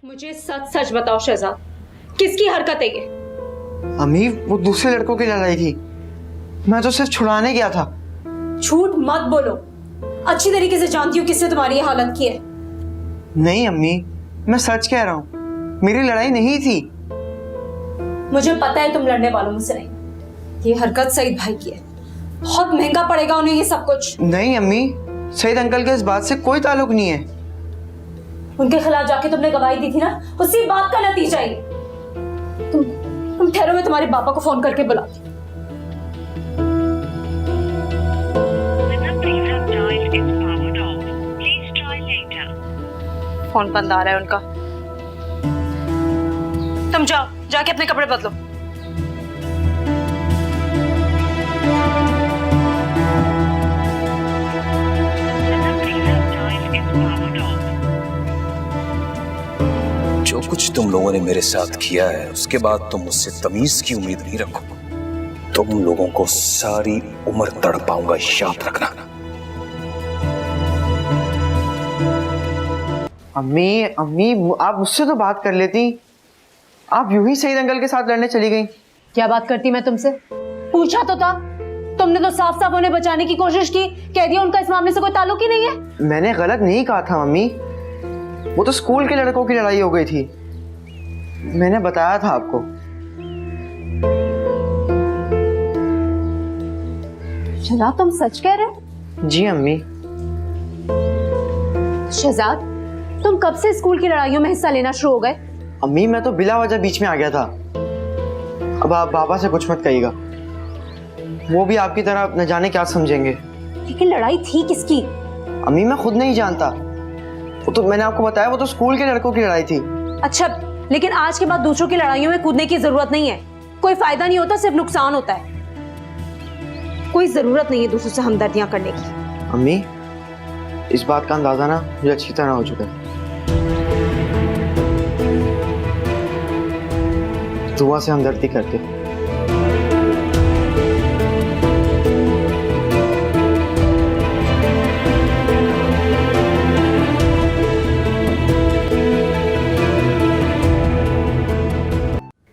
मुझे सच सच बताओ शहजाद, किसकी हरकत है ये? अम्मी वो दूसरे लड़कों की लड़ाई थी, मैं तो सिर्फ छुड़ाने गया था। झूठ मत बोलो, अच्छी तरीके से जानती हूँ किसने तुम्हारी ये हालत की है। नहीं अम्मी, मैं सच कह रहा हूँ, मेरी लड़ाई नहीं थी। मुझे पता है तुम लड़ने वालों में से नहीं, ये हरकत सईद भाई की है, बहुत महंगा पड़ेगा उन्हें ये सब कुछ। नहीं अम्मी, सईद अंकल के इस बात से कोई ताल्लुक नहीं है। उनके खिलाफ जाके तुमने गवाही दी थी ना, उसी बात का नतीजा ही। तुम ठहरो, मैं तुम्हारे पापा को फोन करके बुलाती हूँ। फोन बंद आ रहा है उनका। तुम जाओ, जाके अपने कपड़े बदलो। जो कुछ तुम लोगों ने मेरे साथ किया है उसके बाद तुम मुझसे तमीज की उम्मीद नहीं रखो। तुम लोगों को सारी उम्र तड़पाऊंगा, याद रखना। अम्मी अम्मी आप मुझसे तो बात कर लेती, आप यूं ही सईद अंकल के साथ लड़ने चली गई। क्या बात करती मैं तुमसे? पूछा तो था, तुमने तो साफ साफ उन्हें बचाने की कोशिश की, कह दिया उनका इस मामले से कोई ताल्लुक ही नहीं है। मैंने गलत नहीं कहा था मम्मी, वो तो स्कूल के लड़कों की लड़ाई हो गई थी, मैंने बताया था आपको। शहजाद तुम सच कह रहे हो? जी अम्मी। शहजाद तुम कब से स्कूल की लड़ाइयों में हिस्सा लेना शुरू हो गए? अम्मी मैं तो बिला वजह बीच में आ गया था। अब आप बाबा से कुछ मत कहिएगा, वो भी आपकी तरह न जाने क्या समझेंगे। लेकिन लड़ाई थी किसकी? अम्मी मैं खुद नहीं जानता, वो तो मैंने आपको बताया, वो तो स्कूल के लड़कों की लड़ाई थी। अच्छा, लेकिन आज के बाद दूसरों की लड़ाइयों में कूदने की जरूरत नहीं है, कोई फायदा नहीं होता, सिर्फ नुकसान होता है। कोई जरूरत नहीं है दूसरों से हमदर्दियां करने की। अम्मी इस बात का अंदाजा ना मुझे अच्छी तरह हो चुका है। दुआ से हमदर्दी करके।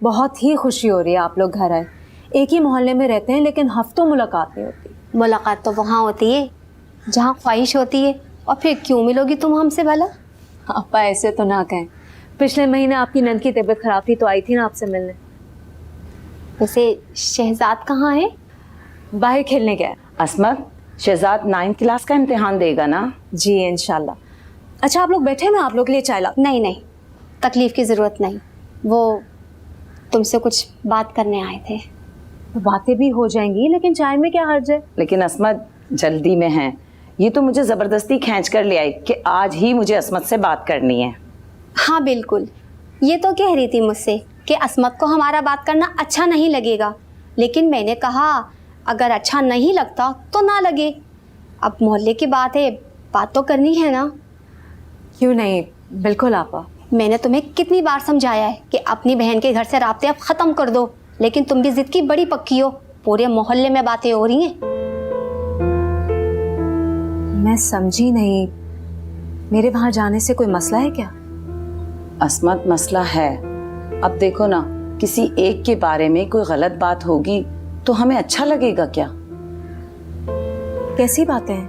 बहुत ही खुशी हो रही है आप लोग घर आए। एक ही मोहल्ले में रहते हैं लेकिन हफ्तों मुलाकात नहीं होती। मुलाकात तो वहाँ होती है जहाँ ख्वाहिश होती है, और फिर क्यों मिलोगी तुम हमसे भला? आपा ऐसे तो ना कहें, पिछले महीने आपकी नंद की तबीयत खराब थी तो आई थी ना आपसे मिलने। वैसे शहजाद कहाँ है? बाहर खेलने गया। असमत, शहजाद 9th क्लास का इम्तिहान देगा ना? जी इंशाल्लाह। अच्छा आप लोग बैठे, मैं आप लोग के लिए चाय ला। नहीं नहीं, तकलीफ की ज़रूरत नहीं, वो तुमसे कुछ बात करने आए थे। तो बातें भी हो जाएंगी, लेकिन चाय में क्या हर्ज है? लेकिन असमत जल्दी में है, ये तो मुझे ज़बरदस्ती खींच कर ले आई कि आज ही मुझे असमत से बात करनी है। हाँ बिल्कुल, ये तो कह रही थी मुझसे कि असमत को हमारा बात करना अच्छा नहीं लगेगा, लेकिन मैंने कहा अगर अच्छा नहीं लगता तो ना लगे, अब मोहल्ले की बात है, बात तो करनी है ना। क्यों नहीं, बिल्कुल आपा। मैंने तुम्हें कितनी बार समझाया है कि अपनी बहन के घर से राब्ते अब ख़त्म कर दो, लेकिन तुम भी ज़िद की बड़ी पक्की हो, पूरे मोहल्ले में बातें हो रही हैं। मैं समझी नहीं, मेरे वहाँ जाने से कोई मसला है क्या? असमत मसला है, अब देखो ना, किसी एक के बारे में कोई गलत बात होगी तो हमें अच्छा लगेगा क्या? कैसी बातें हैं,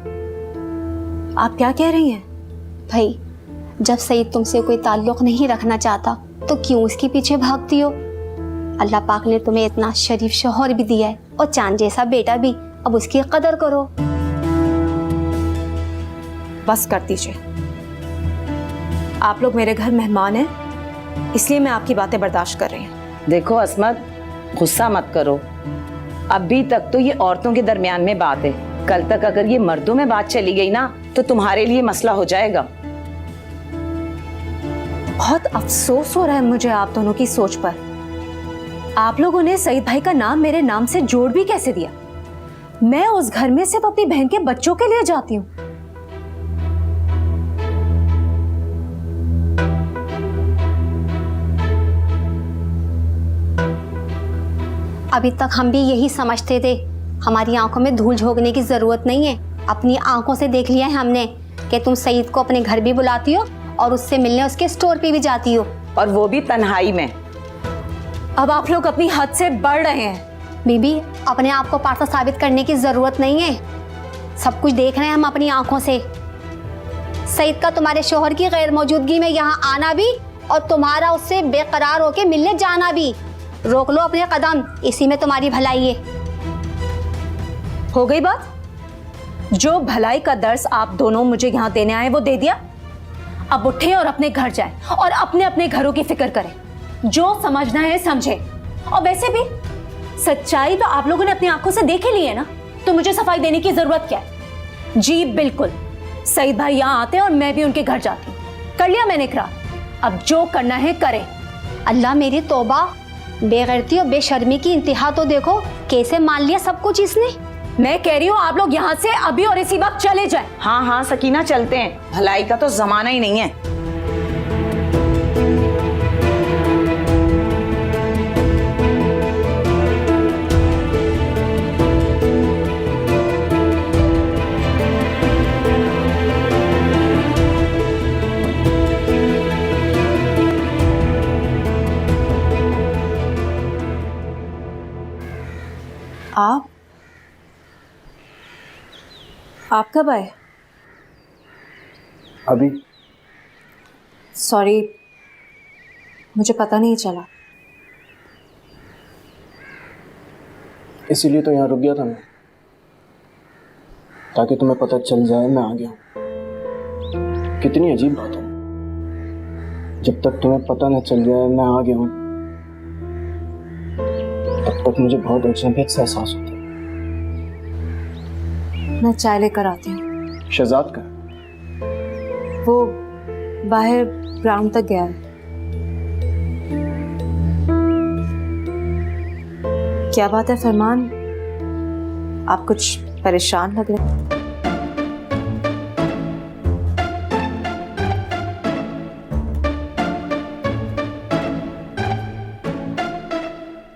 आप क्या कह रही हैं? भाई जब सईद तुमसे कोई ताल्लुक़ नहीं रखना चाहता तो क्यों उसके पीछे भागती हो? अल्लाह पाक ने तुम्हें इतना शरीफ शौहर भी दिया है और चांद जैसा बेटा भी, अब उसकी कदर करो। बस कर दीजिए, आप लोग मेरे घर मेहमान हैं, इसलिए मैं आपकी बातें बर्दाश्त कर रही हूँ। देखो असमत, गुस्सा मत करो, अभी तक तो ये औरतों के दरमियान में बात है, कल तक अगर ये मर्दों में बात चली गई ना तो तुम्हारे लिए मसला हो जाएगा। बहुत अफसोस हो रहा है मुझे आप दोनों की सोच पर। आप लोगों ने सईद भाई का नाम मेरे नाम से जोड़ भी कैसे दिया? मैं उस घर में सिर्फ अपनी बहन के बच्चों के लिए जाती हूँ। अभी तक हम भी यही समझते थे, हमारी आंखों में धूल झोंकने की ज़रूरत नहीं है, अपनी आंखों से देख लिया है हमने कि तुम सईद को अपने घर भी बुलाती हो और उससे मिलने उसके स्टोर पे भी जाती हो, और वो भी तन्हाई में। अब आप लोग अपनी हद से बढ़ रहे हैं। बीबी अपने आप को पार्टनर साबित करने की जरूरत नहीं है, सब कुछ देख रहे हैं हम अपनी आंखों से। सईद का तुम्हारे शोहर की गैर मौजूदगी में यहाँ आना भी और तुम्हारा उससे बेकरार होके मिलने जाना भी, रोक लो अपने कदम, इसी में तुम्हारी भलाई है। हो गई बात? जो भलाई का दर्स आप दोनों मुझे यहाँ देने आए वो दे दिया। अब उठे और अपने घर जाएं और अपने अपने घरों की फिक्र करें, जो समझना है समझे। और वैसे भी सच्चाई तो आप लोगों ने अपनी आंखों से देख ही ली है ना, तो मुझे सफाई देने की जरूरत क्या है? जी बिल्कुल, सईद भाई यहाँ आते हैं और मैं भी उनके घर जाती हूँ। कर लिया मैंने इकरार, अब जो करना है करें। अल्लाह मेरी तौबा, बेगैरती और बेशर्मी की इंतहा तो देखो, कैसे मान लिया सब कुछ इसने। मैं कह रही हूँ आप लोग यहाँ से अभी और इसी वक्त चले जाएं। हाँ हाँ सकीना, चलते हैं, भलाई का तो जमाना ही नहीं है। आप कब आए? अभी। सॉरी, मुझे पता नहीं चला। इसीलिए तो यहाँ रुक गया था मैं, ताकि तुम्हें पता चल जाए मैं आ गया हूँ। कितनी अजीब बात है, जब तक तुम्हें पता न चल जाए मैं आ गया हूँ तब तक मुझे बहुत अजनबियत सा एहसास होता है। मैं चाय लेकर आती हूँ। शहजाद का वो बाहर ग्राउंड तक गया है। क्या बात है फरमान, आप कुछ परेशान लग रहे हैं।